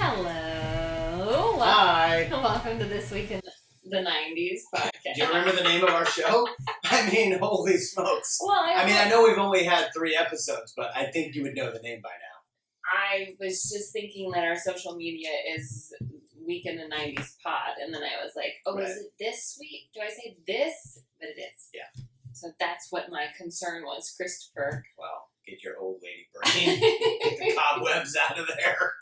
Hello. Hi. Welcome to This Week in the 90s podcast. Do you remember the name of our show? I mean, holy smokes. Well, I know we've only had 3 episodes, but I think you would know the name by now. I was just thinking that our social media is Week in the 90s pod, and then I was like, Right. Is it this week? Do I say this? But it is. Yeah. So that's what my concern was, Christopher. Well, get your old lady brain. Get the cobwebs out of there.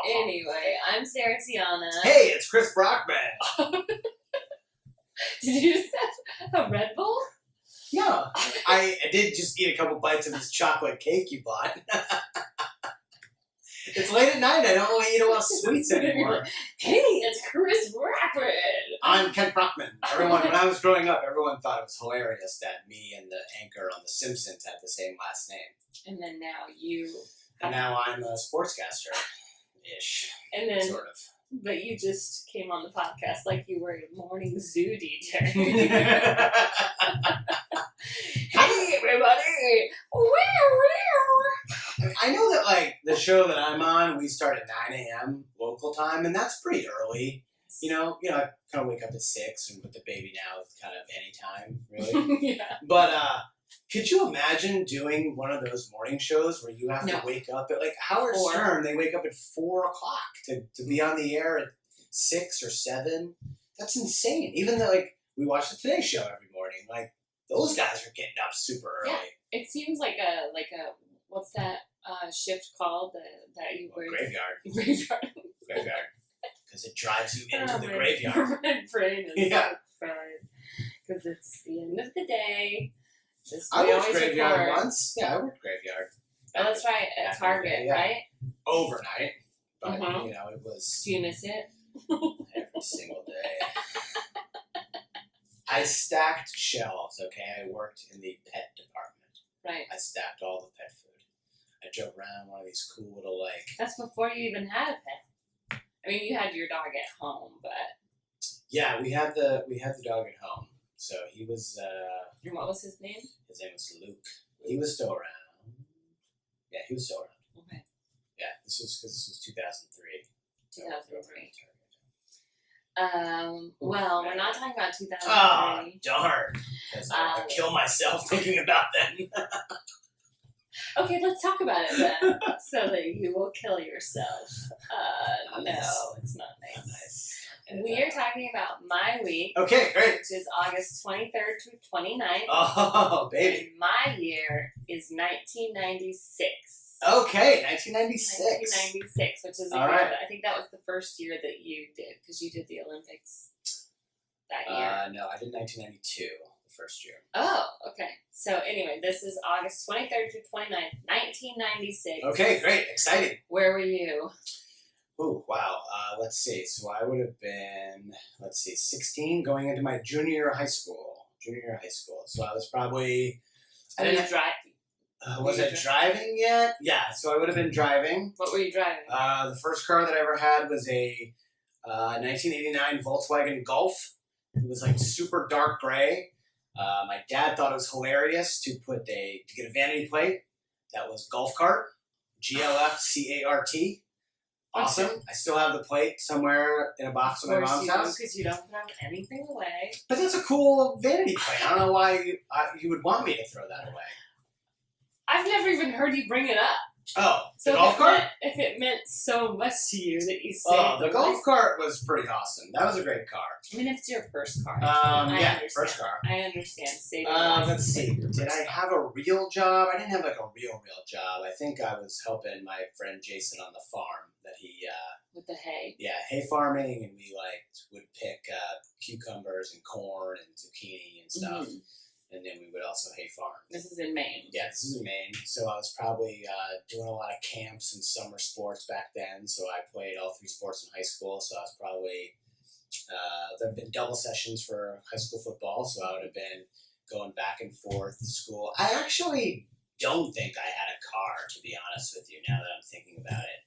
Anyway, I'm Sarah Tiana. Hey, it's Chris Brockman. Did you just have a Red Bull? No, I did just eat a couple bites of this chocolate cake you bought. It's late at night. I don't want to eat a lot of sweets anymore. Hey, it's Chris Brockman. I'm Ken Brockman. Everyone, when I was growing up, everyone thought it was hilarious that me and the anchor on The Simpsons had the same last name. And then now you... And now I'm a sportscaster-ish, And then, sort of. but you just came on the podcast like you were a morning zoo DJ. Hey, everybody! I know that, like, the show that I'm on, we start at 9 a.m. local time, and that's pretty early. You know, I kind of wake up at 6, and with the baby now, it's kind of any time, really. Yeah. But, could you imagine doing one of those morning shows where you have to wake up at, like, Howard 4. Stern, they wake up at 4 o'clock to be on the air at 6 or 7? That's insane. Even though, like, we watch the Today Show every morning. Like, those guys are getting up super early. Yeah. It seems like a what's that shift called that you were... Graveyard. Graveyard. Graveyard. Because it drives you into the my, graveyard. My brain is Yeah. so fried. Because it's the end of the day. I We worked always graveyard record. once. Yeah, I worked graveyard. Oh, that's right, Back in at the Target, day, yeah. right? Overnight. But, Mhm. it was Do you miss it? every single day. I stacked shelves, okay? I worked in the pet department. Right. I stacked all the pet food. I drove around one of these cool little, like... That's before you even had a pet. I mean, you had your dog at home, but... Yeah, we had the dog at home. So he was... And what was his name? His name was Luke. He was still around. Yeah, he was still around. Okay. Yeah, this was 2003. 2003. Well, we're not talking about 2003. Oh, darn. Because I kill myself thinking about that. Okay, let's talk about it then, so that you will kill yourself. No, it's not nice. We are talking about my week. Okay, great. Which is August 23rd to 29th. Oh, baby. And my year is 1996. Okay, 1996. 1996, which is All right. I think that was the first year that you did, because you did the Olympics that year. No, I did 1992, the first year. Oh, okay. So anyway, this is August 23rd to 29th, 1996. Okay, great. Exciting. Where were you? Ooh, wow. Let's see. So I would have been, 16, going into my junior year of high school. So I was probably... Were you driving? Was I driving yet? Yeah, so I would have been driving. What were you driving? The first car that I ever had was a 1989 Volkswagen Golf. It was like super dark gray. My dad thought it was hilarious to get a vanity plate that was golf cart, GLFCART. Awesome. I still have the plate somewhere in a box in my mom's house. Because you don't throw anything away. But that's a cool vanity plate. I don't know why you would want me to throw that away. I've never even heard you bring it up. Oh, So the golf cart? If it meant so much to you that you saved Oh, the it. golf cart was pretty awesome. That was a great car. I mean, if it's your first car. Yeah, first car. I understand. Saving Let's see. Did I have a real job? I didn't have like a real job. I think I was helping my friend Jason on the farm that he... with the hay. Yeah, hay farming, and we would pick cucumbers and corn and zucchini and stuff. Mm-hmm. And then we would also hay farm. This is in Maine. Yeah, this is in Maine. So I was probably doing a lot of camps and summer sports back then. So I played all 3 sports in high school. So I was probably, there have been double sessions for high school football. So I would have been going back and forth to school. I actually don't think I had a car, to be honest with you, now that I'm thinking about it.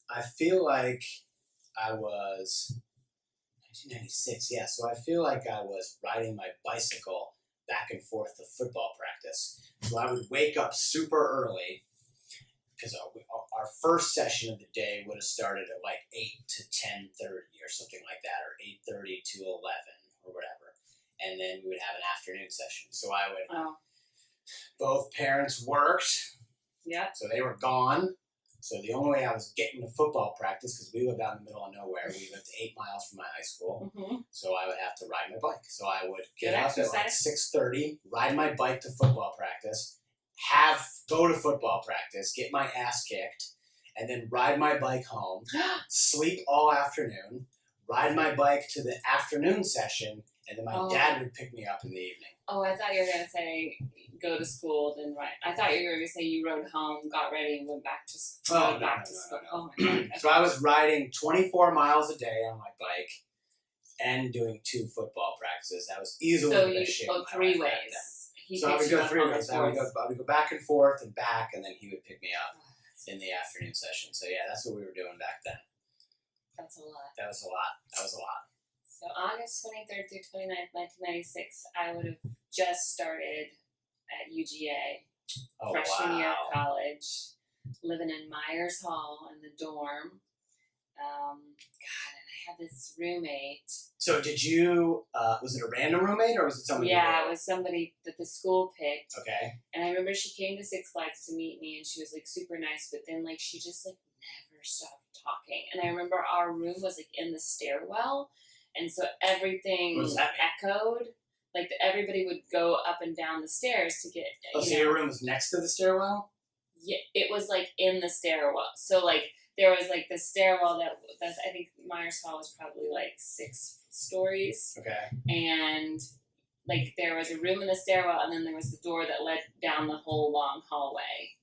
I feel like I was 1996, yeah. So I feel like I was riding my bicycle back and forth to football practice. So I would wake up super early because our first session of the day would have started at like 8 to 10:30 or something like that, or 8:30 to 11 or whatever. And then we would have an afternoon session. So I would, both parents worked. Yeah. So they were gone. So the only way I was getting to football practice, because we lived out in the middle of nowhere, we lived 8 miles from my high school. So I would have to ride my bike. So I would get up at like 6:30, ride my bike to football practice, go to football practice, get my ass kicked, and then ride my bike home, sleep all afternoon, ride my bike to the afternoon session, and then my dad would pick me up in the evening. Oh, I thought you were going to say go to school, then ride. I thought you were going to say you rode home, got ready, and went back to school. Oh, no. Oh, my God. So I was riding 24 miles a day on my bike and doing 2 football practices. That was easily the shit. So 3 ways. So I would go 3 ways. I would go back and forth and back, and then he would pick me up in the afternoon session. So yeah, that's what we were doing back then. That's a lot. That was a lot. So August 23rd through 29th, 1996, I would have just started at UGA, freshman year of college, living in Myers Hall in the dorm. And I had this roommate. So did you, was it a random roommate or was it somebody? Yeah, it was somebody that the school picked. Okay. And I remember she came to Six Flags to meet me, and she was like super nice, but then like she just like never stopped talking. And I remember our room was like in the stairwell, and so everything echoed. Like everybody would go up and down the stairs to get. So your room was next to the stairwell? Yeah, it was like in the stairwell. So like there was like the stairwell that I think Myers Hall was probably like 6 stories. Okay. And like there was a room in the stairwell, and then there was the door that led down the whole long hallway.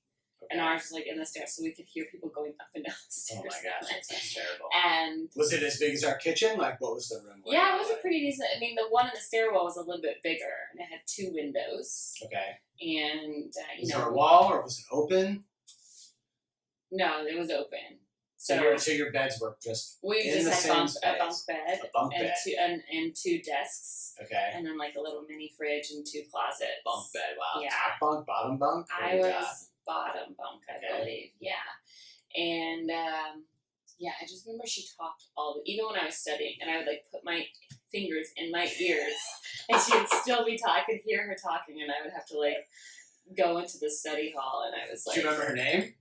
Okay. And ours was like in the stairs, so we could hear people going up and down the stairs. Oh my gosh, that sounds terrible. And was it as big as our kitchen? Like, what was the room like? Yeah, it was a pretty decent. I mean, the one in the stairwell was a little bit bigger, and it had 2 windows. Okay. And was there a wall, or was it open? No, it was open. So your beds were just a bunk bed, and 2 desks. Okay. And then like a little mini fridge and 2 closets. Bunk bed, wow. Yeah. Top bunk, bottom bunk? I was bottom bunk, I believe. Yeah. And I just remember she talked even when I was studying, and I would like put my fingers in my ears, and she would still be talking. I could hear her talking, and I would have to like go into the study hall, and I was like, do you remember her name?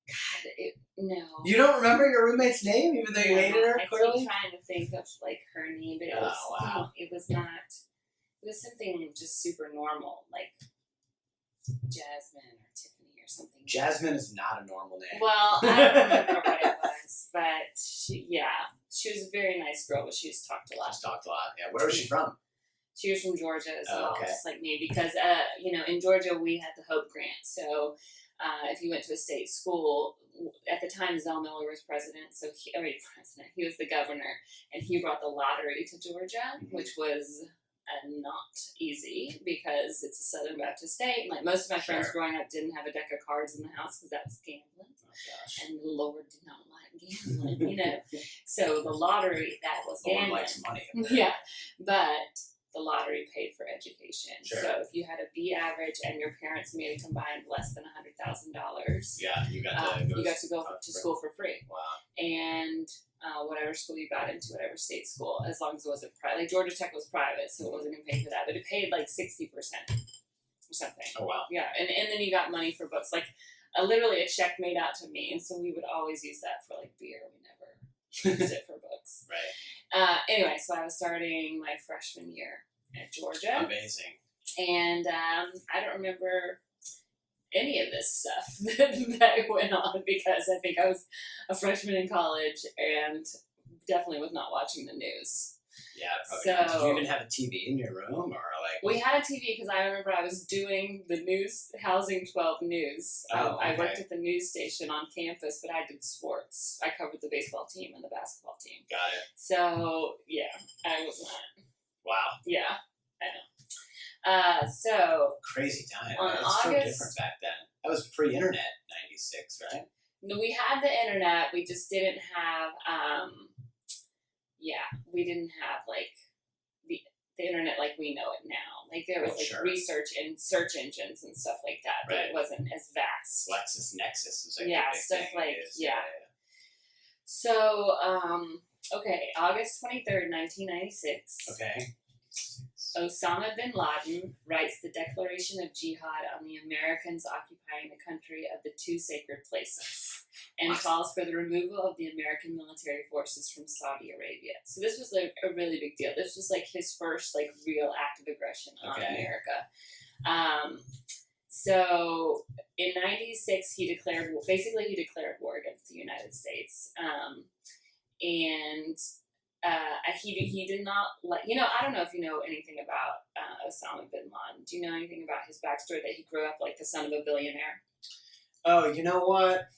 God, no. You don't remember your roommate's name, even though you hated her? I keep trying to think of like her name, but it was not. It was something just super normal, like Jasmine or Tiffany or something. Jasmine is not a normal name. Well, I don't remember what it was, but she was a very nice girl, but she just talked a lot. Yeah. Where was she from? She was from Georgia as well, okay. Just like me, because in Georgia we had the Hope Grant, so. If you went to a state school, at the time Zell Miller was president, he was the governor, and he brought the lottery to Georgia, which was not easy because it's a Southern Baptist state. Like most of my friends growing up didn't have a deck of cards in the house because that was gambling, and the Lord did not like gambling, So the lottery, that was gambling. Lord likes money. Yeah, but the lottery paid for education. Sure. So if you had a B average and your parents made a combined less than $100,000, you got to go to school for free. Wow. And whatever school you got into, whatever state school, as long as it wasn't private. Like Georgia Tech was private, so it wasn't going to pay for that, but it paid like 60% or something. Oh wow. Yeah, and then you got money for books, like literally a check made out to me, and so we would always use that for like beer. We never used it for books. Right. Anyway, so I was starting my freshman year at Georgia. Amazing. And I don't remember any of this stuff that went on because I think I was a freshman in college and definitely was not watching the news. Yeah, probably not. Did you even have a TV in your room, or like? We had a TV because I remember I was doing the news, Housing 12 News. I worked at the news station on campus, but I did sports. I covered the baseball team and the basketball team. Got it. So yeah, I was not. Wow. Yeah, I know. So crazy time. On It's so different back then. That was pre-internet, 96, right? No, we had the internet. We just didn't have. We didn't have like the internet like we know it now. Like there was research and search engines and stuff like that, but it wasn't as vast. LexisNexis is like stuff thing. Like So okay, August 23rd, 1996. Okay. Osama bin Laden writes the Declaration of Jihad on the Americans occupying the country of the two sacred places and calls for the removal of the American military forces from Saudi Arabia. So this was like a really big deal. This was like his first like real act of aggression on America. So in 96 he declared war against the United States. He did not let I don't know if you know anything about Osama bin Laden. Do you know anything about his backstory, that he grew up like the son of a billionaire? Oh, you know what?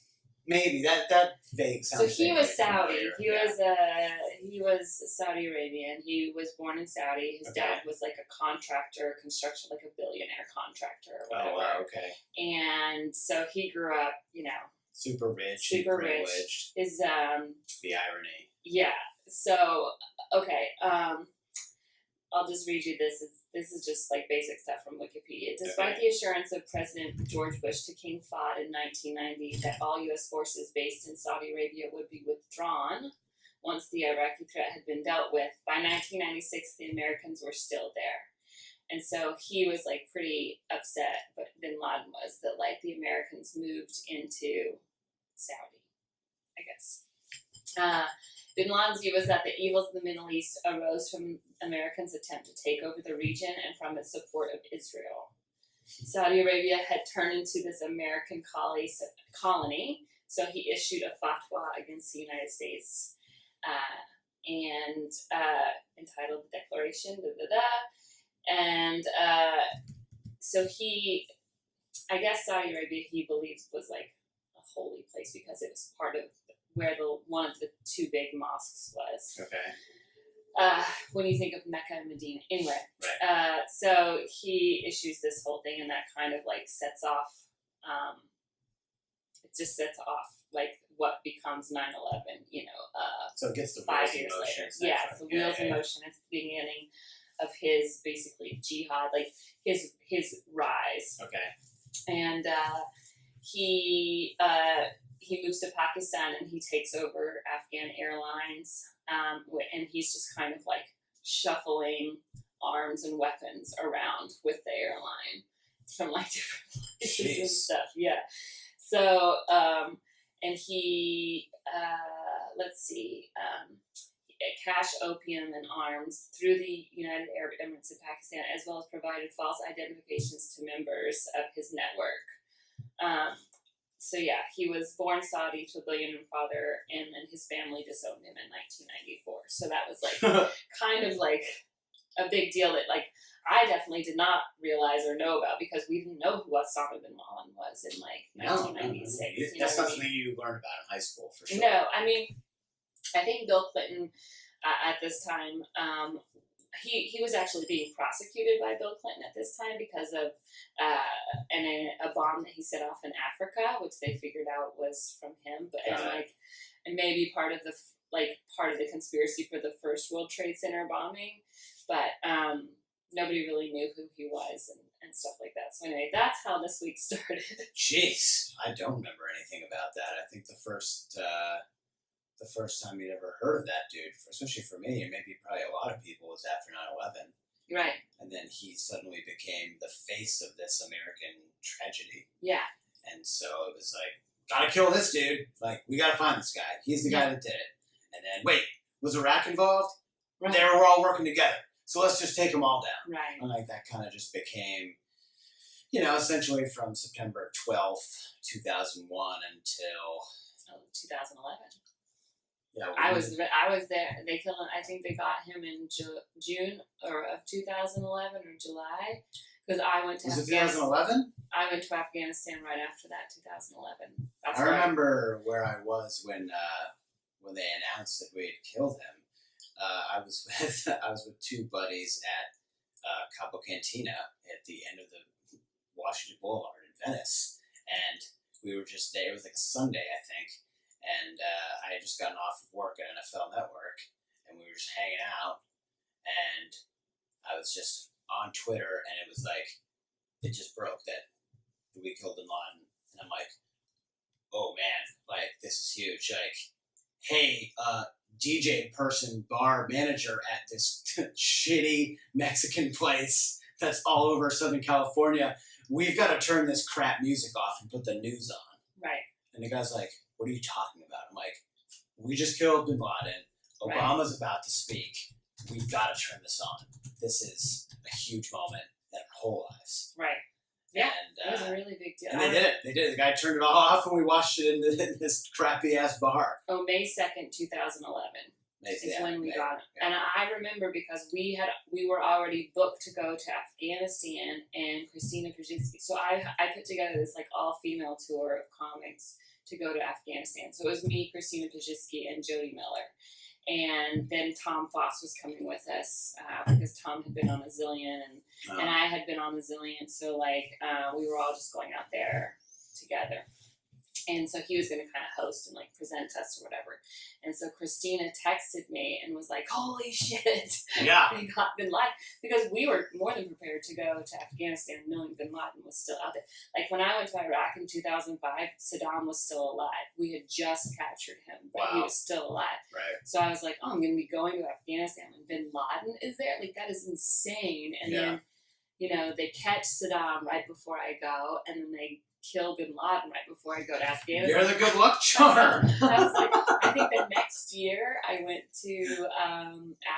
Maybe that vague sounds. So he was Saudi. He was Saudi Arabian. He was born in Saudi. His dad was like a contractor, construction, like a billionaire contractor or whatever. Oh wow, okay. And so he grew up, super rich, super rich. Is the irony. Yeah. So, okay, I'll just read you this. This is just like basic stuff from Wikipedia. Despite the assurance of President George Bush to King Fahd in 1990 that all U.S. forces based in Saudi Arabia would be withdrawn once the Iraqi threat had been dealt with, by 1996 the Americans were still there. And so he was like pretty upset, but bin Laden was, that like the Americans moved into Saudi, I guess. Bin Laden's view was that the evils of the Middle East arose from Americans' attempt to take over the region and from its support of Israel. Saudi Arabia had turned into this American colony, so he issued a fatwa against the United States and entitled the Declaration, And so I guess Saudi Arabia, he believes, was like a holy place because it was part of where one of the two big mosques was. Okay. When you think of Mecca and Medina. Anyway, so he issues this whole thing, and that kind of like sets off, like what becomes 9/11, so it gets the 5 years later. Yeah, so wheels in motion. It's the beginning of his basically jihad, like his rise. Okay. And he moves to Pakistan and he takes over Afghan Airlines, and he's just kind of like shuffling arms and weapons around with the airline from like different places and stuff. Yeah. So, and he, cash opium and arms through the United Arab Emirates of Pakistan, as well as provided false identifications to members of his network. So yeah, he was born Saudi to a billionaire father, and then his family disowned him in 1994. So that was like kind of like a big deal that like I definitely did not realize or know about, because we didn't know who Osama bin Laden was in like 1996. That's not something you learned about in high school, for sure. No, I mean, I think Bill Clinton at this time, he was actually being prosecuted by Bill Clinton at this time because of a bomb that he set off in Africa, which they figured out was from him, and maybe part of the conspiracy for the first World Trade Center bombing, but nobody really knew who he was and stuff like that. So anyway, that's how this week started. Jeez, I don't remember anything about that. I think the first time you'd ever heard of that dude, especially for me, and maybe probably a lot of people, was after 9/11. Right. And then he suddenly became the face of this American tragedy. Yeah. And so it was like, gotta kill this dude. Like, we gotta find this guy. He's the guy that did it. And then, wait, was Iraq involved? Right. They were all working together. So let's just take them all down. Right. And like that kind of just became, essentially from September 12th, 2001 until 2011. Yeah, I was there. They killed him. I think they got him in June of 2011 or July, because I went to Afghanistan. 2011? I went to Afghanistan right after that, 2011. I remember where I was when they announced that we had killed him. I was with two buddies at Capo Cantina at the end of the Washington Boulevard in Venice, and we were just there. It was like a Sunday, I think. And I had just gotten off of work at NFL Network, and we were just hanging out, and was just on Twitter, and it was like, it just broke that we killed Bin Laden, and I'm like, oh man, like this is huge. Like, hey, DJ person, bar manager at this shitty Mexican place that's all over Southern California, we've got to turn this crap music off and put the news on. Right. And the guy's like, what are you talking about? I'm like, we just killed Bin Laden. Obama's about to speak. We've got to turn this on. This is a huge moment in our whole lives. Right. Yeah, and, it was a really big deal. And they did it. They did it. The guy turned it all off, and we watched it in this crappy-ass bar. Oh, May 2nd, 2011 is when we got it. Yeah. And I remember because we were already booked to go to Afghanistan and Christina Pajitsky. So I put together this like all-female tour of comics to go to Afghanistan. So it was me, Christina Pajitsky, and Jody Miller. And then Tom Foss was coming with us because Tom had been on a zillion and I had been on a zillion. So like we were all just going out there together. And so he was going to kind of host and like present us or whatever. And so Christina texted me and was like, holy shit. Yeah. They got Bin Laden. Because we were more than prepared to go to Afghanistan knowing Bin Laden was still out there. Like when I went to Iraq in 2005, Saddam was still alive. We had just captured him, but he was still alive. Right. So I was like, oh, I'm going to be going to Afghanistan when Bin Laden is there? Like that is insane. And then, you know, they catch Saddam right before I go and then they kill Bin Laden right before I go to Afghanistan. You're the good luck charm. I was like, I think the next year I went to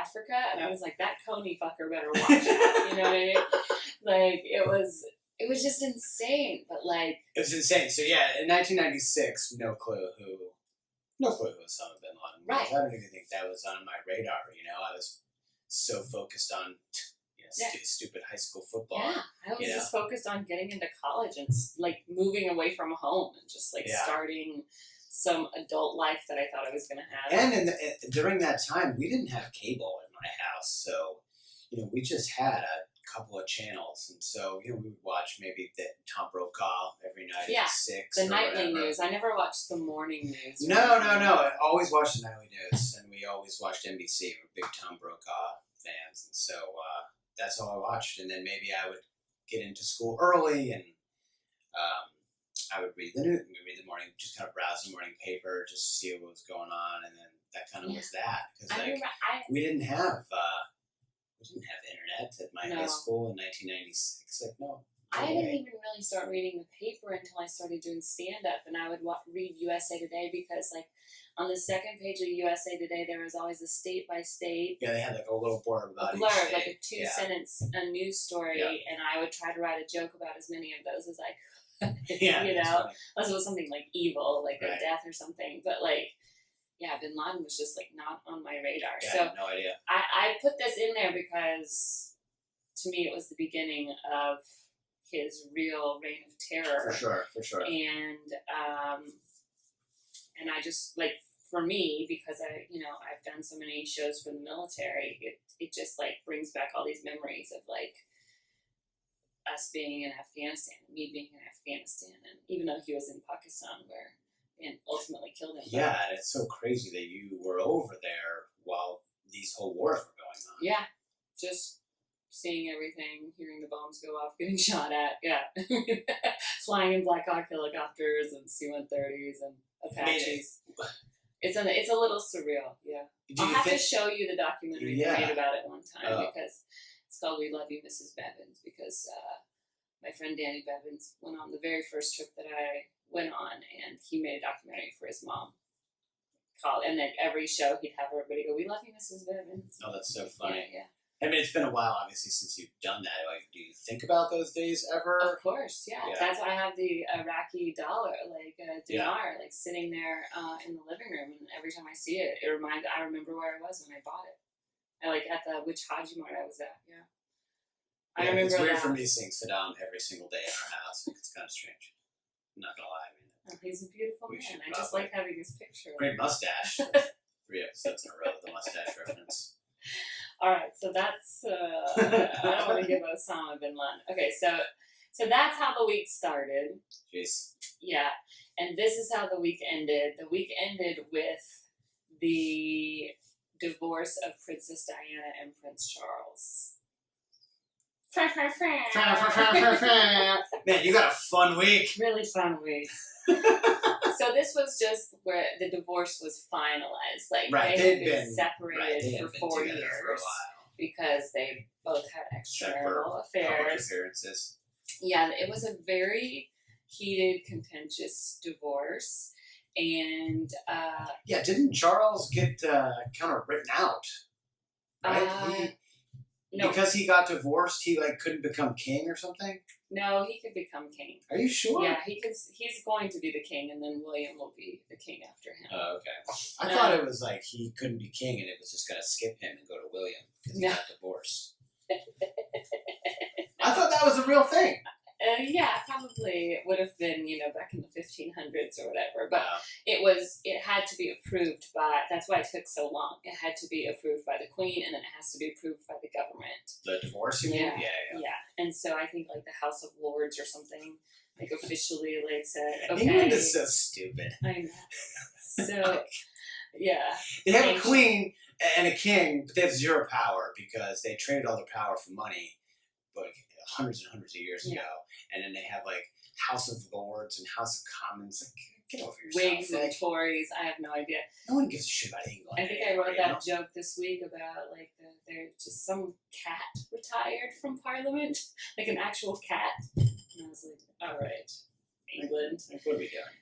Africa and I was like, that Coney fucker better watch out. You know what I mean? Like it was just insane. But like it was insane. So yeah, in 1996, no clue who Osama bin Laden was. Right. I don't even think that was on my radar. You know, I was so focused on stupid high school football. Yeah, I was just focused on getting into college and like moving away from home and just like starting some adult life that I thought I was going to have. And during that time, we didn't have cable in my house, so you know we just had a couple of channels, and so you know we would watch maybe the Tom Brokaw every night at 6. The nightly news. I never watched the morning news. No. I always watched the nightly news, and we always watched NBC. We're big Tom Brokaw fans, and so. That's all I watched, and then maybe I would get into school early, and I would read the morning, just kind of browse the morning paper just to see what was going on, and then that kind of was that. Because we didn't have internet at my high school in 1996. Like I didn't even really start reading the paper until I started doing stand-up, and I would read USA Today because like. On the second page of USA Today, there was always a state by state. Yeah, they had like a little blurb about each state. Like a 2-sentence news story, and I would try to write a joke about as many of those as I could. You know, unless it was something like evil, like a death or something. But like, Bin Laden was just like not on my radar. Yeah, so I had no idea. I put this in there because to me it was the beginning of his real reign of terror. For sure. And I just like. For me, because I've done so many shows for the military, it just like brings back all these memories of like us being in Afghanistan, me being in Afghanistan, and even though he was in Pakistan, and ultimately killed him. Yeah, and it's so crazy that you were over there while these whole wars were going on. Yeah, just seeing everything, hearing the bombs go off, getting shot at. Yeah, flying in Black Hawk helicopters and C-130s and Apaches. It's a little surreal, yeah. I'll have to show you the documentary they made about it one time because it's called We Love You, Mrs. Bevins, because my friend Danny Bevins went on the very first trip that I went on, and he made a documentary for his mom. And then every show he'd have everybody go, "We love you, Mrs. Bevins." Oh, that's so funny. Yeah. I mean, it's been a while, obviously, since you've done that. Like, do you think about those days ever? Of course, yeah. That's why I have the Iraqi dollar, dinar, like sitting there in the living room, and every time I see it, I remember where I was when I bought it. Which Haji Mart I was at, I remember it's weird that. For me seeing Saddam every single day in our house. It's kind of strange. I'm not gonna lie. He's a beautiful man. I just like having his picture. Great mustache. 3 episodes in a row with the mustache reference. All right, so that's. I don't want to give Osama bin Laden. Okay, so that's how the week started. Jeez. Yeah, and this is how the week ended. The week ended with the divorce of Princess Diana and Prince Charles. Man, you got a fun week. Really fun week. So this was just where the divorce was finalized. Like Right, they had they'd been been separated for 4 together years for a while. because they both had Except for extramarital public affairs. appearances. Yeah, it was a very heated, contentious divorce, and Yeah, didn't Charles get kind of written out? Right? no, Because he got divorced, he like couldn't become king or something. no, he could become king. Are you sure? Yeah, he could. He's going to be the king, and then William will be the king after him. Oh, okay. I thought it was like he couldn't be king, and it was just gonna skip him and go to William because he got divorced. I thought that was a real thing. Yeah, probably would have been, back in the 1500s or whatever. But Wow. it had to be approved by, that's why it took so long. It had to be approved by the Queen, and then it has to be approved by the government. The divorce, you mean? Yeah. Yeah. And so I think like the House of Lords or something, like officially like said, okay. England is so stupid. I know. So, yeah. They have a queen and a king, but they have zero power because they traded all their power for money, like hundreds and hundreds of years ago. And then they have like House of Lords and House of Commons. Like, get over yourself. Whigs and Tories. I have no idea. No one gives a shit about England. I think I wrote that joke this week about like there's just some cat retired from Parliament, like an actual cat. And I was like, all right, England. Like, what are we doing?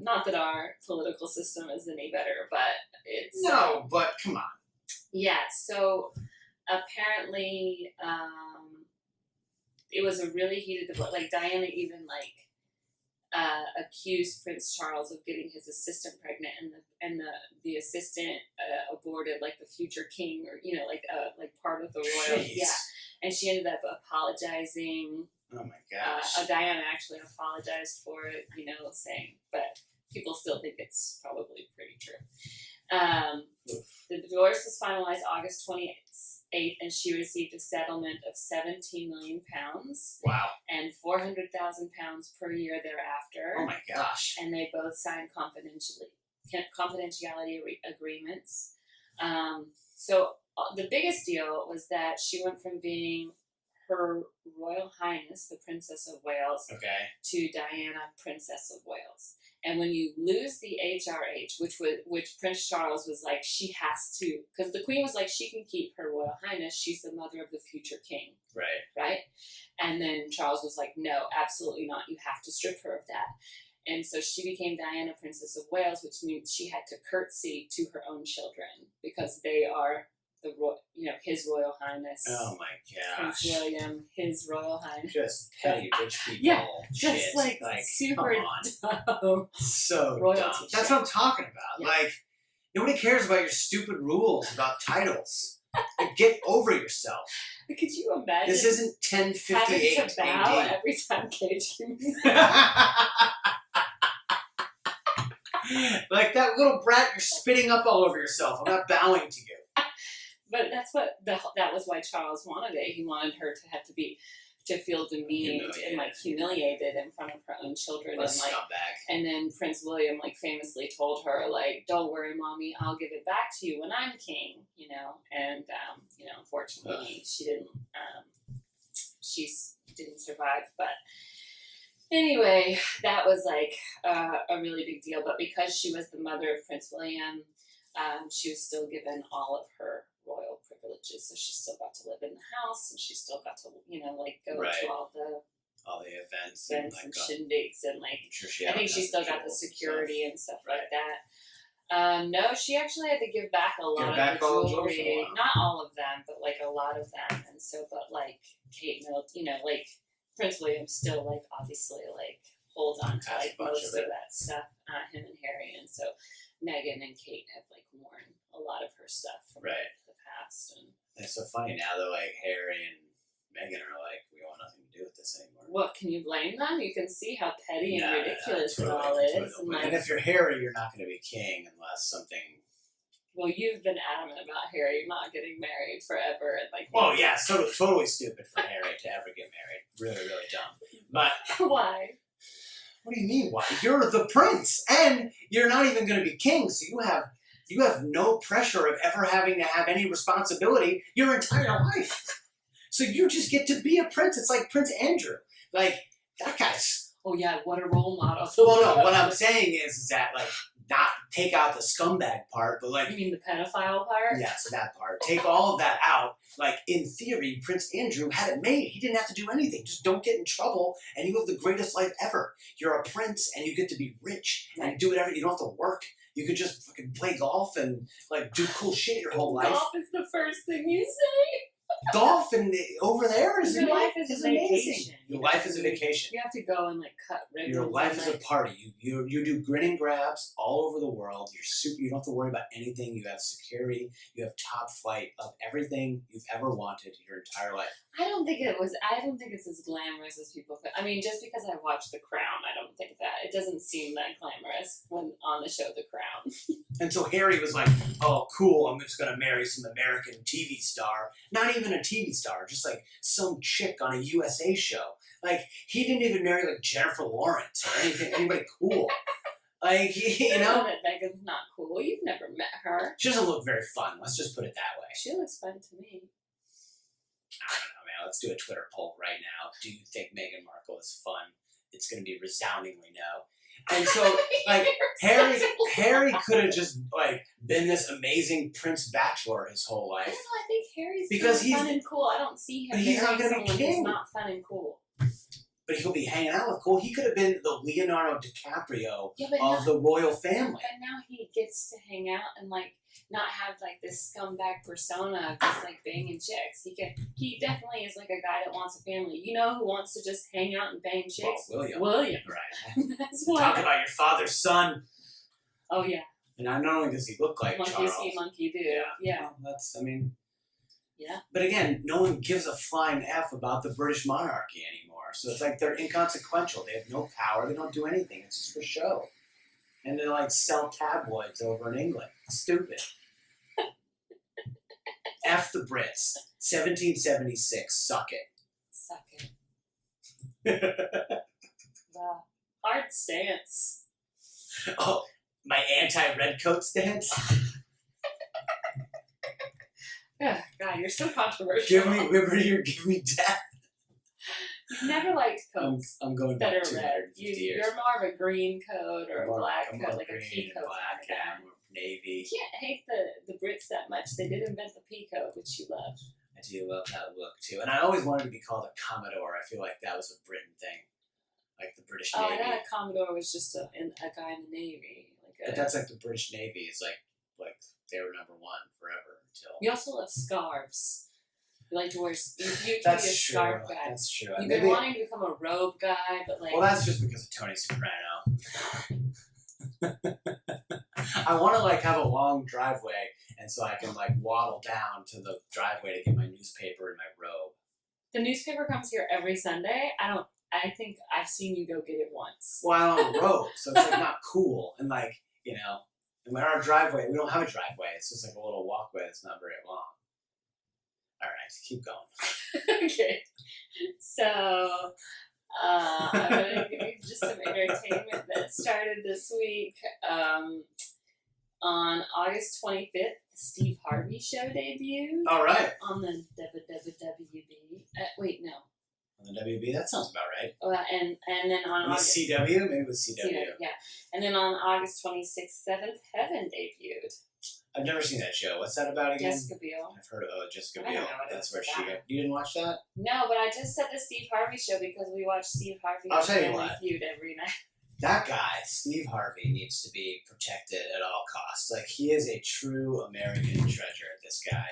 Not that our political system is any better, but it's no. But come on. Yeah. So apparently, it was a really heated divorce. Like Diana even accused Prince Charles of getting his assistant pregnant, and the assistant aborted like the future king, or like part of the royal. Jeez. Yeah, and she ended up apologizing. Oh my gosh. Diana actually apologized for it, saying, but people still think it's probably pretty true. The divorce was finalized August 28th, and she received a settlement of £17 million. Wow. And £400,000 per year thereafter. Oh my gosh. And they both signed confidentiality agreements. So the biggest deal was that she went from being Her Royal Highness, the Princess of Wales, to Diana, Princess of Wales. And when you lose the HRH, which Prince Charles was like, she has to, because the Queen was like, she can keep Her Royal Highness, she's the mother of the future king. Right? And then Charles was like, no, absolutely not, you have to strip her of that. And so she became Diana, Princess of Wales, which means she had to curtsy to her own children, because they are His Royal Highness. Oh my gosh. Prince William, His Royal Highness. Just petty rich people. Yeah, shit. just like super dumb. So royalty dumb. shit. That's what I'm talking about. Yeah. Like, nobody cares about your stupid rules about titles. Like, get over yourself. But could you imagine? This isn't 1058 having to bow AD. every time Kate Like that little brat, you're spitting up all over yourself. I'm not bowing to you. But that's what that was why Charles wanted it. He wanted her to feel demeaned and humiliated in front of her own children. What a scumbag. And then Prince William famously told her don't worry, mommy, I'll give it back to you when I'm king. And unfortunately she didn't. She didn't survive, but. Anyway, that was a really big deal. But because she was the mother of Prince William, she was still given all of her royal privileges. So she still got to live in the house, and she still got to, go to all the events and shindigs, and I think she still got the security and stuff like that. No, she actually had to give back a lot of the jewelry. Not all of them, but a lot of them. And so, but Kate Middleton, Prince William still obviously holds on to most of that stuff. Him and Harry, and so Meghan and Kate have worn a lot of her stuff from the past. And it's so funny now that Harry and Meghan are we want nothing to do with this anymore. What, can you blame them? You can see how petty and ridiculous it all is. And if you're Harry, you're not going to be king unless something. Well, you've been adamant about Harry not getting married forever, and Oh yeah, so totally stupid for Harry to ever get married. Really, really dumb. But why? What do you mean? Why? You're the prince, and you're not even going to be king, so you have no pressure of ever having to have any responsibility your entire life. So you just get to be a prince. It's like Prince Andrew. Like, that guy's... Oh yeah, what a role model. Well, no, what I'm saying is that, like, not take out the scumbag part, but like... You mean the pedophile part? Yes, that part. Take all of that out. Like, in theory, Prince Andrew had it made. He didn't have to do anything. Just don't get in trouble, and you have the greatest life ever. You're a prince, and you get to be rich, and do whatever. You don't have to work. You could just fucking play golf and, like, do cool shit your whole life. Golf is the first thing you say. Golf and over there is Your life is a amazing. vacation. Your life is a vacation. You have to go and like cut ribbons. Your life and, is a party. You do grin and grabs all over the world. You're super. You don't have to worry about anything. You have security. You have top flight of everything you've ever wanted your entire life. I don't think it's as glamorous as people think. I mean, just because I watched The Crown, I don't think that. It doesn't seem that glamorous when on the show The Crown. And so Harry was like, "Oh, cool! I'm just gonna marry some American TV star. Not even a TV star, just like some chick on a USA show. Like he didn't even marry like Jennifer Lawrence or anything. Anybody cool? Like you know that Megan's not cool. You've never met her. She doesn't look very fun. Let's just put it that way. She looks fun to me. I don't know, man. Let's do a Twitter poll right now. Do you think Meghan Markle is fun? It's going to be resoundingly no. And so, like, Harry could have just, like, been this amazing Prince Bachelor his whole life. I don't know, I think Harry's because fun and cool. I don't see him he's not marrying gonna be someone king. who's not fun and cool. But he'll be hanging out with cool. He could have been the Leonardo DiCaprio of the royal family. But now he gets to hang out and, like, not have, like, this scumbag persona of just, like, banging chicks. He definitely is, like, a guy that wants a family. You know who wants to just hang out and bang chicks? Well, William. Right. That's why. Talk about your father's son. Oh, yeah. And not only does he look like monkey Charles. see, monkey do. Yeah. Well, Yeah. But again, no one gives a flying F about the British monarchy anymore. So it's like they're inconsequential. They have no power. They don't do anything. It's just for show. And they like sell tabloids over in England. Stupid. F the Brits. 1776. Suck it. Suck it. Wow. Hard stance. Oh, my anti-redcoat stance? Oh, God, you're so controversial. Give me liberty or give me death. You've never liked coats I'm going that back are red. 250 years. You're more of a green coat or a black I'm coat, more like a green pea and coat. black, kind of guy. more navy. You can't hate the Brits that much. They did invent the pea coat, which you love. I do love that look too. And I always wanted to be called a Commodore. I feel like that was a Britain thing. Like the British Navy. Oh, I thought a Commodore was just a guy in the Navy. But that's like the British Navy is like they were number one forever until. You also love scarves. You like to wear. You be a That's true. scarf guy. That's true. You've been wanting to become a robe guy, but like. Well, that's just because of Tony Soprano. I want to like have a long driveway, and so I can like waddle down to the driveway to get my newspaper and my robe. The newspaper comes here every Sunday. I think I've seen you go get it once. Well, I'm on a road, so it's like not cool, and like you know, and when our driveway, we don't have a driveway. It's just like a little walkway that's not very long. All right, keep going. Okay, so I'm gonna give you just some entertainment that started this week. On August 25th, the Steve Harvey Show debuted. All right. On the WB. Wait, no. On the WB, that sounds about right. And then on the August, CW, maybe it was CW. yeah. And then on August 26th, Seventh Heaven debuted. I've never seen that show. What's that about again? Jessica Biel. I've heard of Jessica I Biel. don't know what That's it where was she about. got. You didn't watch that? No, but I just said the Steve Harvey Show because we watch Steve Harvey I'll tell you Family what. Feud every night. That guy, Steve Harvey, needs to be protected at all costs. Like, he is a true American treasure, this guy.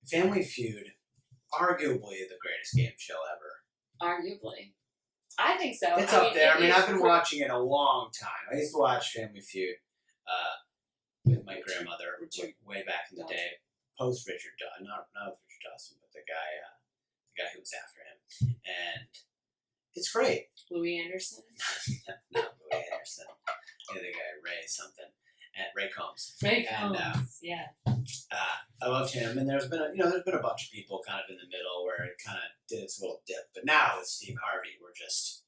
Family Feud, arguably the greatest game show ever. Arguably. I think so. It's up there. I mean, I've been watching it a long time. I used to watch Family Feud with my grandmother way back in the day. Post Richard Dawson. Not Richard Dawson, but the guy who was after him. And it's great. Louis Anderson? Not Louis Anderson. The other guy, Ray something. And Ray Combs. Ray Combs, yeah. I loved him, and there's been a bunch of people kind of in the middle where it kind of did its little dip. But now with Steve Harvey, we're just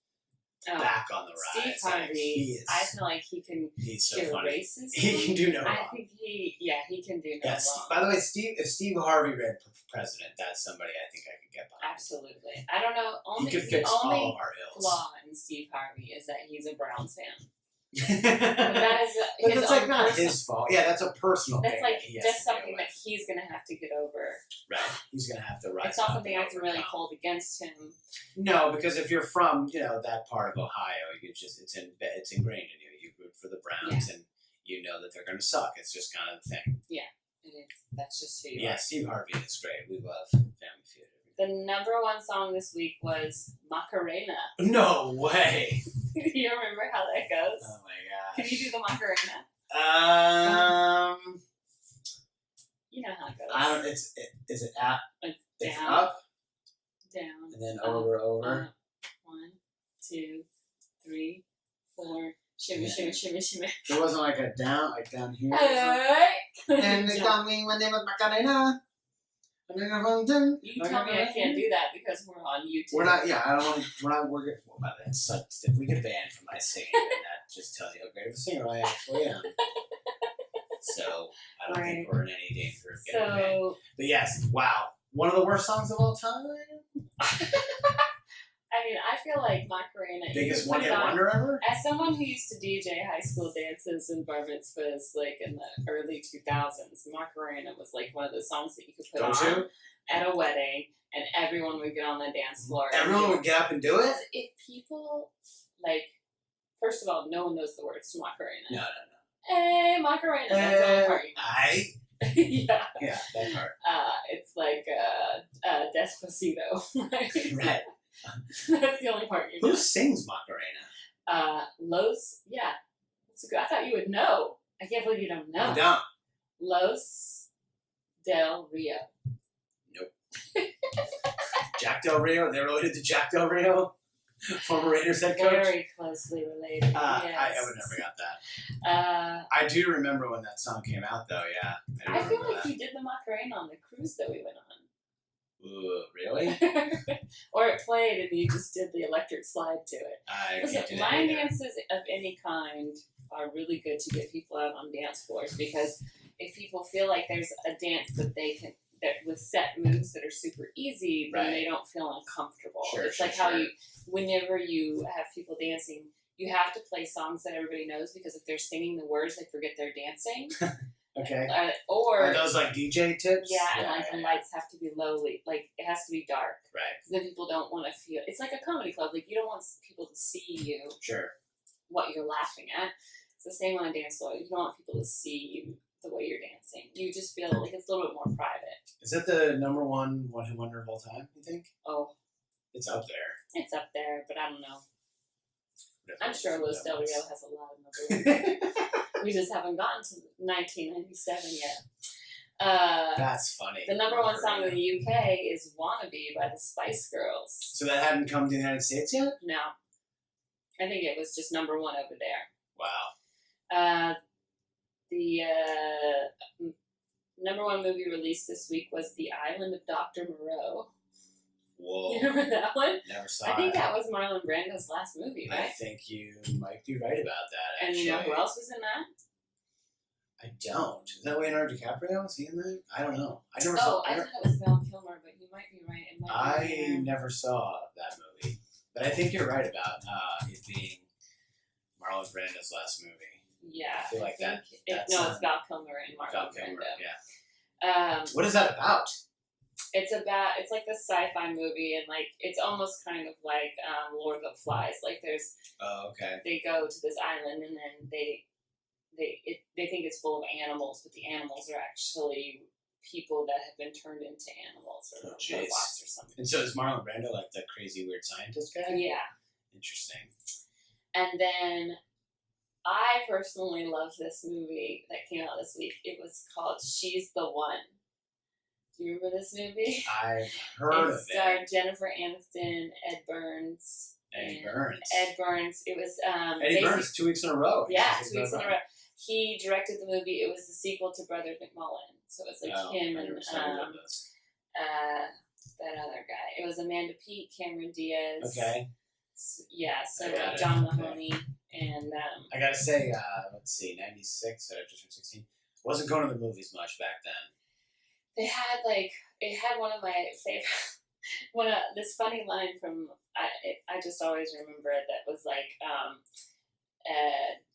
back on the rise. Steve Harvey, I feel like he's so cure funny. racism. He can do no wrong. I think he can do no wrong. By the way, if Steve Harvey ran for president, that's somebody I think I could get behind. Absolutely. I don't know. He could fix all of our ills. Flaw in Steve Harvey is that he's a Browns fan. But that is that's like not his fault. Yeah, that's a personal thing. That's like just something that he's gonna have to get over. Right. He's gonna have to rise. It's not something I can really hold against him. No, because if you're from that part of Ohio, it's ingrained in you. You root for the Browns, and you know that they're gonna suck. It's just kind of the thing. Yeah, it is. That's just who you are. Yeah, Steve Harvey is great. We love Family Feud. The #1 song this week was Macarena. No way. Do you remember how that goes? Oh my gosh. Can you do the Macarena? You know how it goes. I don't. Is it up? It's down. Up. Down. And then over. 1, 2, 3, 4. Shimmy, shimmy, shimmy, shimmy. There wasn't like a down, like down here. And they call me when they was Macarena. You tell me I can't do that because we're on YouTube. We're not. Yeah, I don't want to. We're not. We're good. Well, by that, if we get banned for my singing, then that just tells you how great of a singer I actually am. So I don't think we're in any danger of getting banned. But yes, wow, one of the worst songs of all time. I mean, I feel like Macarena. Biggest one-hit wonder ever? As someone who used to DJ high school dances and bar mitzvahs like in the early 2000s, Macarena was like one of those songs that you could put on at a wedding and everyone would get on the dance floor. Everyone would get up and do it? If people, first of all, no one knows the words to Macarena. No. Hey, Macarena. That's the only part you know. Yeah. Yeah, that part. It's like Despacito. Right. That's the only part you know. Who sings Macarena? Los, yeah. I thought you would know. I can't believe you don't know. I don't. Los Del Rio. Nope. Jack Del Rio? They're related to Jack Del Rio? Former Raiders head coach? Very closely related. Yes. I would never got that. I do remember when that song came out, though, yeah. I feel like you did the Macarena on the cruise that we went on. Ooh, really? Or it played and you just did the electric slide to it. Listen, line dances of any kind are really good to get people out on dance floors because if people feel like there's a dance that they can with set moves that are super easy, then they don't feel uncomfortable. It's like how whenever you have people dancing, you have to play songs that everybody knows because if they're singing the words, they forget they're dancing. Okay. Or are those like DJ tips? Yeah, and the lights have to be low. Like it has to be dark. Right. Because then people don't want to feel. It's like a comedy club. Like you don't want people to see you. Sure. What you're laughing at. It's the same on a dance floor. You don't want people to see you the way you're dancing. You just feel like it's a little bit more private. Is that the #1 one-hit wonder of all time? You think? Oh. It's up there. It's up there, but I don't know. I'm sure Los Del Rio has a lot of numbers. We just haven't gotten to 1997 yet. That's funny. The #1 song in the UK is "Wannabe" by the Spice Girls. So that hadn't come to the United States yet? No. I think it was just #1 over there. Wow. The #1 movie released this week was The Island of Dr. Moreau. Whoa. You remember that one? Never saw it. I think that was Marlon Brando's last movie, right? I think you might be right about that, actually. And you know who else was in that? I don't. Is that Leonardo DiCaprio? Was he in that? I don't know. I never saw it. I thought it was Val Kilmer, but you might be right. I never saw that movie. But I think you're right about it being Marlon Brando's last movie. Yeah. I feel like that's it's Val Kilmer and Marlon Brando. Yeah. What is that about? It's like this sci-fi movie, and like it's almost kind of like Lord of the Flies. Like there's, they go to this island, and then they think it's full of animals, but the animals are actually people that have been turned into animals or robots or something. And so is Marlon Brando like the crazy weird scientist guy? Yeah. Interesting. And then I personally love this movie that came out this week. It was called She's the One. Do you remember this movie? I've heard of it. It starred Jennifer Aniston, Ed Burns. Ed Burns. It was Eddie Burns 2 weeks in a row. Yeah, 2 weeks in a row. He directed the movie. It was the sequel to Brothers McMullen. So it was like him and that other guy. It was Amanda Peet, Cameron Diaz. Okay. So I got it. John Okay. Mahoney and I gotta say, let's see, 96, I just turned 16. Wasn't going to the movies much back then. it had one of my favorite this funny line from I just always remember it that was like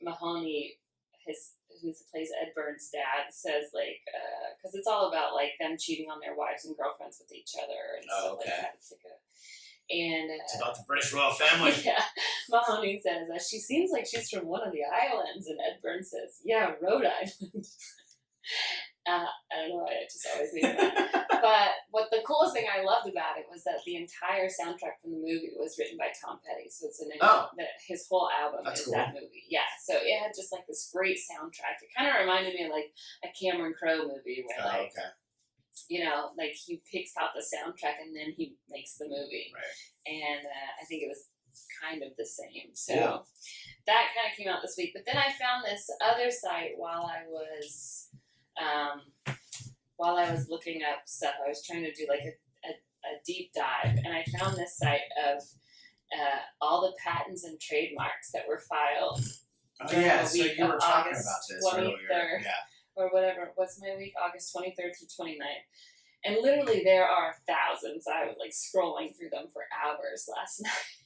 Mahoney who plays Ed Burns' dad says like because it's all about like them cheating on their wives and girlfriends with each other and stuff like that. It's like it's about the British royal family. Yeah, Mahoney says she seems like she's from one of the islands, and Ed Burns says, "Yeah, Rhode Island." I don't know why I just always made that. But what the coolest thing I loved about it was that the entire soundtrack from the movie was written by Tom Petty. So it's his whole album is cool. That movie. Yeah, so it had just like this great soundtrack. It kind of reminded me of like a Cameron Crowe movie where like he picks out the soundtrack and then he makes the movie. Right. And I think it was kind of the same. So that kind of came out this week. But then I found this other site while I was looking up stuff. I was trying to do like a deep dive, and I found this site of all the patents and trademarks that were filed during the so week you of were talking August about this 23rd, earlier. Yeah. or whatever. What's my week? August 23rd to 29th. And literally there are thousands. I was like scrolling through them for hours last night.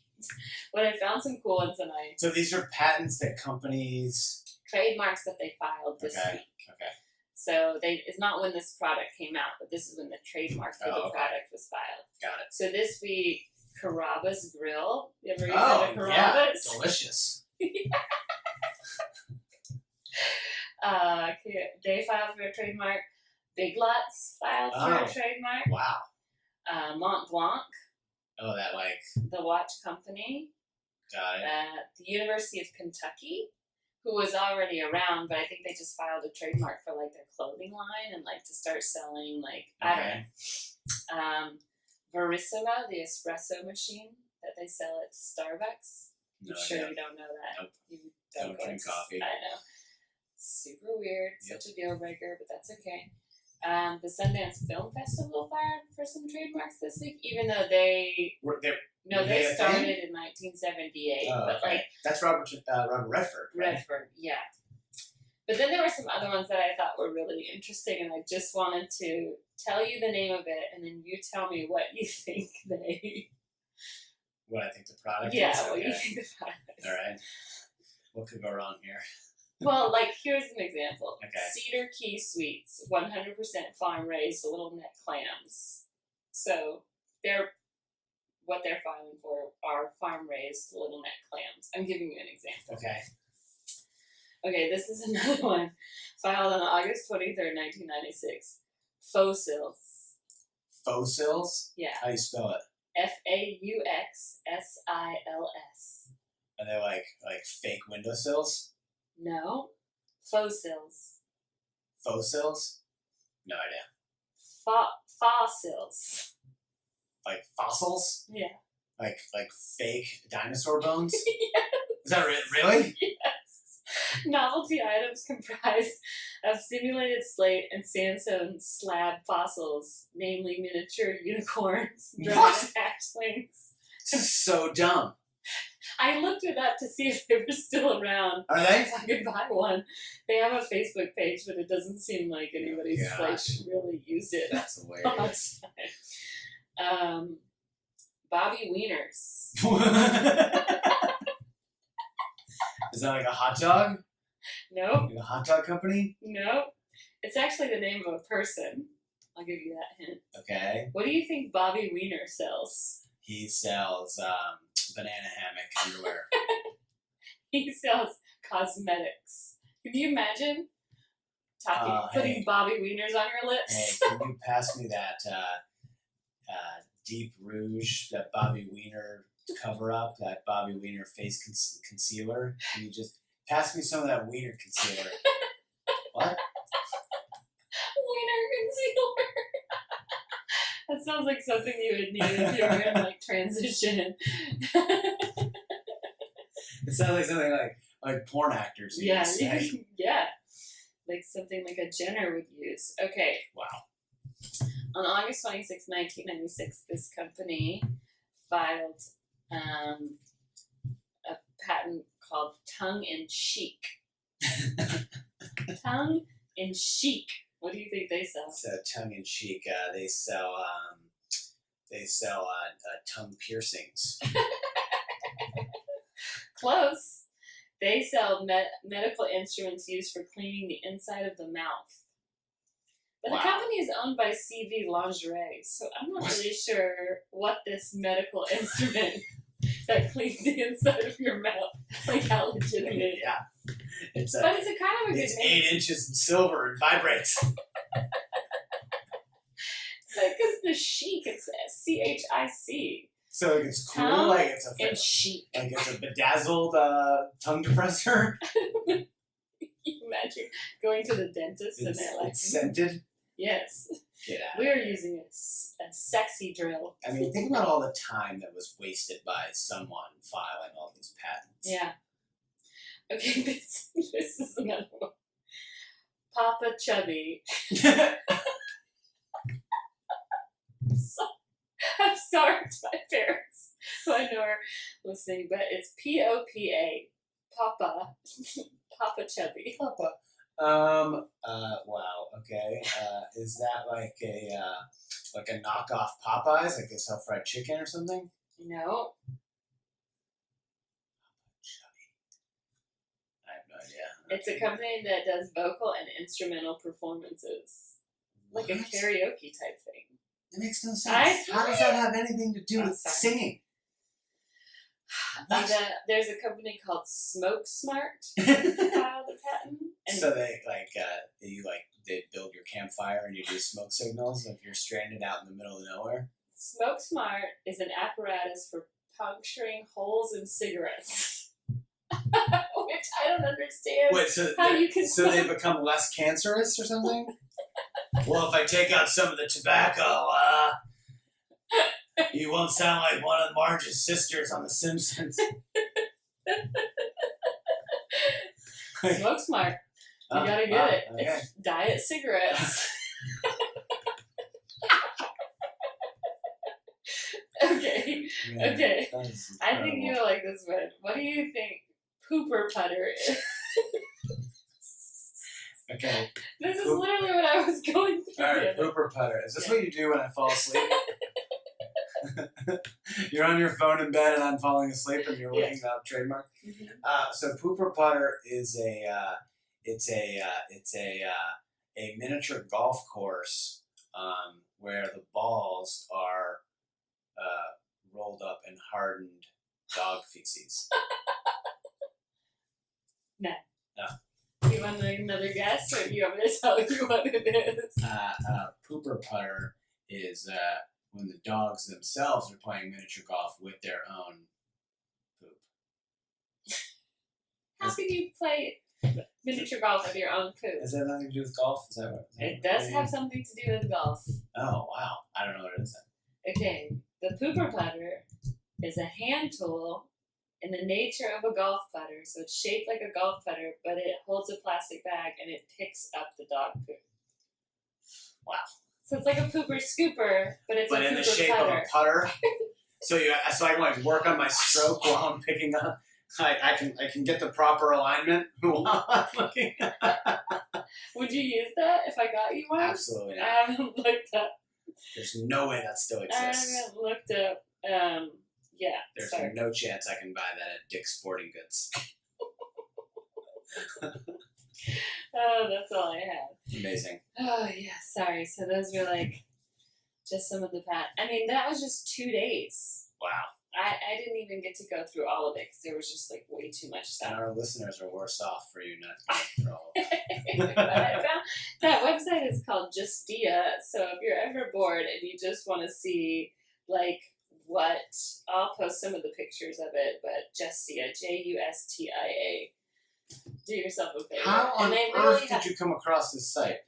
But I found some cool ones, and So these are patents that companies... trademarks that they filed this week. Okay. So it's not when this product came out, but this is when the trademark for the product was filed. Got it. So this week, Carrabba's Grill. You ever eaten at a Carrabba's? Yeah, delicious. They filed for a trademark. Big Lots filed for a trademark. Wow. Mont Blanc. Oh, that like... The watch company. Got it. The University of Kentucky, who was already around, but I think they just filed a trademark for like their clothing line and like to start selling like I don't know. Verissimo, the espresso machine that they sell at Starbucks. No, I'm sure you don't know that. Nope. You don't drink coffee. I know. Super weird. Such a deal breaker, but that's okay. The Sundance Film Festival filed for some trademarks this week, even though they started in 1978. But like that's Robert Redford. Right? Redford, yeah. But then there were some other ones that I thought were really interesting, and I just wanted to tell you the name of it, and then you tell me what you think What I think the product is? Yeah, what you think the product is. All right. What could go wrong here? Well, like, here's an example. Okay. Cedar Key Sweets, 100% farm-raised little neck clams. So, what they're filing for are farm-raised little neck clams. I'm giving you an example. Okay. Okay, this is another one. Filed on August 23rd, 1996. Fossils. Fossils? Yeah. How do you spell it? Fauxsils. Are they like fake windowsills? No. Fossils. Fossils? No idea. Fossils. Like fossils? Yeah. Like fake dinosaur bones? Yes. Is that really? Yes. Novelty items comprise of simulated slate and sandstone slab fossils, namely miniature unicorns, dramatic hatchlings. This is so dumb. I looked it up to see if they were still around. Are they? If I could buy one. They have a Facebook page, but it doesn't seem like anybody's really used it. That's hilarious. Bobby Wieners. Is that like a hot dog? Nope. Like a hot dog company? Nope. It's actually the name of a person. I'll give you that hint. Okay. What do you think Bobby Wiener sells? He sells banana hammock underwear. He sells cosmetics. Can you imagine putting Bobby Wieners on your lips? Hey, can you pass me that Deep Rouge, that Bobby Wiener cover-up, that Bobby Wiener face concealer? Can you just pass me some of that Wiener concealer? What? Wiener concealer. That sounds like something you would need if you were in like transition. It sounds like something like porn actors use. Yeah, yeah. Like something like a Jenner would use. Okay. Wow. On August 26, 1996, this company filed called Tongue in Cheek. Tongue in Cheek. What do you think they sell? So tongue in cheek, they sell tongue piercings. Close. They sell medical instruments used for cleaning the inside of the mouth. But Wow. the company is owned by CV Lingerie, so I'm not really sure what this medical instrument that cleans the inside of your mouth, like how legitimate. Yeah, But it's a kind of a good it's name. 8 inches in silver and vibrates. Because the chic, it's CHIC. So it's cool, Tongue like it's and chic. like it's a bedazzled tongue depressor. Can you imagine going to the dentist and they're like, It's scented. yes, Get out. we're using a sexy drill. I mean, think about all the time that was wasted by someone filing all these patents. Yeah. Okay, this is another one. Papa Chubby. I'm sorry to my parents who I know are listening, but it's POPA. Papa. Papa Chubby. Papa. Wow. Okay. Is that like a knockoff Popeyes? Like they sell fried chicken or something? No. I have no idea. It's a company that does vocal and instrumental performances. Like a What? karaoke type thing. It makes no I sense. How does that have anything to do I'm with sorry. singing? And, there's a company called Smoke Smart filed the patent. And So they they build your campfire and you do smoke signals if you're stranded out in the middle of nowhere. Smoke Smart is an apparatus for puncturing holes in cigarettes. Which I don't understand. Wait, so how you can so they become less cancerous or something? Well, if I take out some of the tobacco, you won't sound like one of Marge's sisters on The Simpsons. Smoke Smart. You gotta get it. Okay. It's diet cigarettes. Okay. Yeah, Okay. that is I think incredible. you'll like this one. What do you think pooper putter is? Okay. This is Poop. literally what I was going through. All right, the other- pooper putter. Is this what you do when I fall asleep? You're on your phone in bed and I'm falling asleep and you're looking up trademark. Mhm. So pooper putter is a miniature golf course where the balls are rolled up in hardened dog feces. You want another guess, or do you want me to tell you what it is? Pooper putter is when the dogs themselves are playing miniature golf with their own poop. How can you play miniature golf with your own poop? Has that nothing to do with golf? Is that what? It does have something to do with golf. Oh wow! I don't know what it is. Okay, the pooper putter is a hand tool in the nature of a golf putter. So it's shaped like a golf putter, but it holds a plastic bag and it picks up the dog poop. Wow! So it's like a pooper scooper, but it's But a in the pooper shape putter. of a putter. So I can like work on my stroke while I'm picking up. I can get the proper alignment while I'm looking. Would you use that if I got you one? Absolutely I not. haven't looked up. There's no way that still I exists. haven't looked up. Yeah. There's Sorry. no chance I can buy that at Dick's Sporting Goods. Oh, that's all I have. Amazing. Oh yeah. Sorry. So those were like just some of the I mean, that was just 2 days. Wow. I didn't even get to go through all of it because there was just like way too much And stuff. our listeners are worse off for you not to go through all of it. But I found that website is called Justia. So if you're ever bored and you just want to see like what, I'll post some of the pictures of it. But Justia, Justia. Do yourself a favor. How on And they literally earth did you come across this site?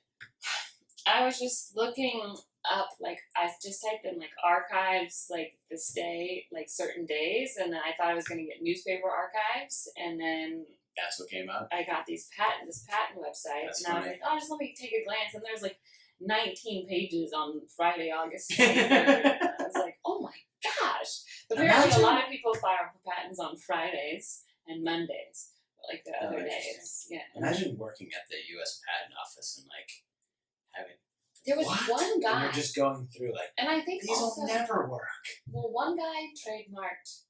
I was just looking up, like, I just typed in, like, archives, like, this day, like, certain days, and then I thought I was going to get newspaper archives, and then That's what came up. I got this patent website, That's and I was funny. like, oh, just let me take a glance, and there's, like, 19 pages on Friday, August 23rd, and I was like, oh my gosh! But apparently a Imagine- lot of people file for patents on Fridays, and Mondays. But like the Oh, other interesting. days, yeah. Imagine working at the U.S. Patent Office and like having. There was What? one And guy, you're just going through like and I think these also, will never work. well, one guy trademarked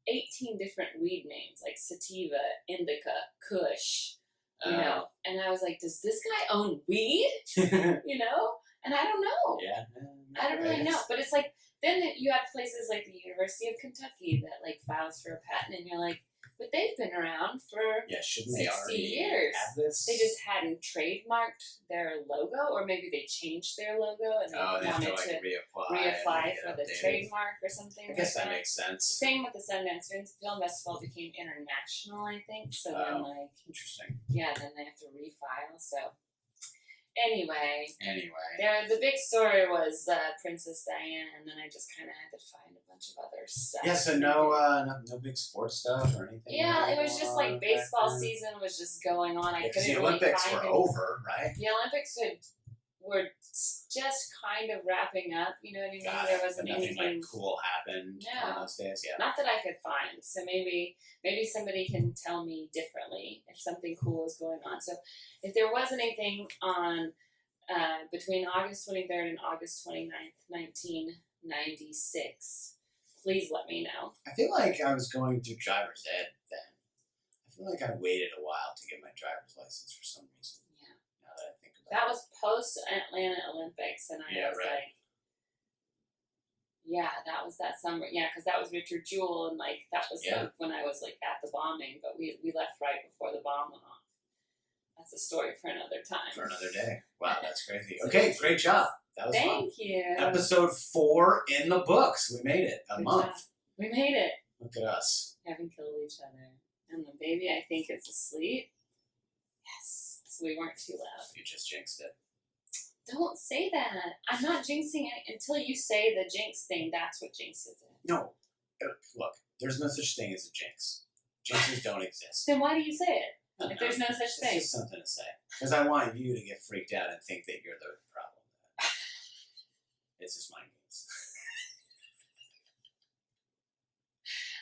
18 different weed names like sativa, indica, kush, you know. And I was like, does this guy own weed? You know? And I don't know. Yeah. I don't really know. But it's like, then you have places like the University of Kentucky that like files for a patent, and you're like, but they've been around for Yeah, shouldn't they 60 already years. have this? They just hadn't trademarked their logo, or maybe they changed their logo and they they have wanted to like reapply reapply and for the updated. trademark or something. I guess like that makes sense. Same with the Sundance Film Festival became international, I think. So then, like, Interesting. yeah, then they have to refile. So anyway, the big story was Princess Diana, and then I just kind of had to find a bunch of other stuff. Yeah, so no big sports stuff or anything. Yeah, it was just like baseball back then? season was just going on. I Because couldn't the really Olympics find were any- over, right? The Olympics were just kind of wrapping up. You know what I mean? Got There it. wasn't Nothing anything. like cool happened No. on those days. Yeah. Not that I could find. So maybe somebody can tell me differently if something cool is going on. So if there was anything on between August 23rd and August 29th, 1996, please let me know. I feel like I was going through driver's ed then. I feel like I waited a while to get my driver's license for some reason. Yeah. Now that I think about That it. was post Atlanta Olympics, and I was like, yeah, that was that summer. Yeah, because that was Richard Jewell, and like that was like when I was like at the bombing, but we left right before the bomb went off. That's a story for another time. For another day. Wow, that's crazy. Okay, great job. That was fun. Thank you. Episode 4 in the books. We made it. A Good month. job. We made it. Look at us. Haven't killed each other. And the baby, I think, is asleep. Yes. So we weren't too loud. You just jinxed it. Don't say that. I'm not jinxing it until you say the jinx thing. That's what jinxes it. No. Look, there's no such thing as a jinx. Jinxes don't exist. Then why do you say it? If there's no such It's thing. just something to say. Because I want you to get freaked out and think that you're the problem. It's just my news.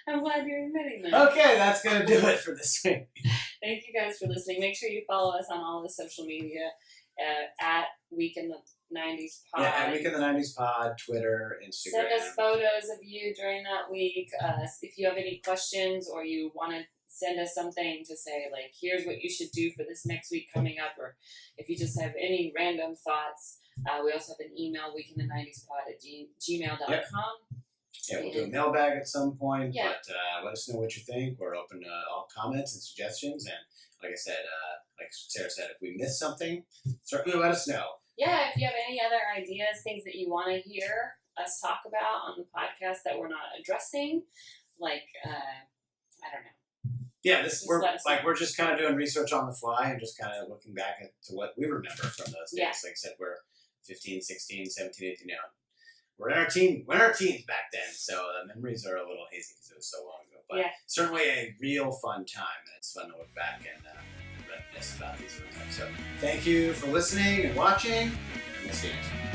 I'm glad you're admitting that. Okay, that's going to do it for this week. Thank you guys for listening. Make sure you follow us on all the social media at Week in the 90s Pod. Yeah, at Week in the 90s Pod, Twitter, Instagram. Send us photos of you during that week. If you have any questions or you want to send us something to say, like, here's what you should do for this next week coming up, or if you just have any random thoughts, we also have an email, weekinthe90spod at gmail.com. Yeah, we'll do a mailbag at some point, Yeah. but let us know what you think. We're open to all comments and suggestions, and like I said, like Sarah said, if we missed something, certainly let us know. Yeah, if you have any other ideas, things that you want to hear us talk about on the podcast that we're not addressing, like, I don't know. Yeah, Just we're let us know. we're just kind of doing research on the fly and just kind of looking back to what we remember from those days. Yeah. Like I said, we're 15, 16, 17, 18 now. We're in our teens back then, so the memories are a little hazy because it was so long ago. But certainly a real fun time, and it's fun to look back and reminisce about these fun times. So thank you for listening and watching, and we'll see you next time.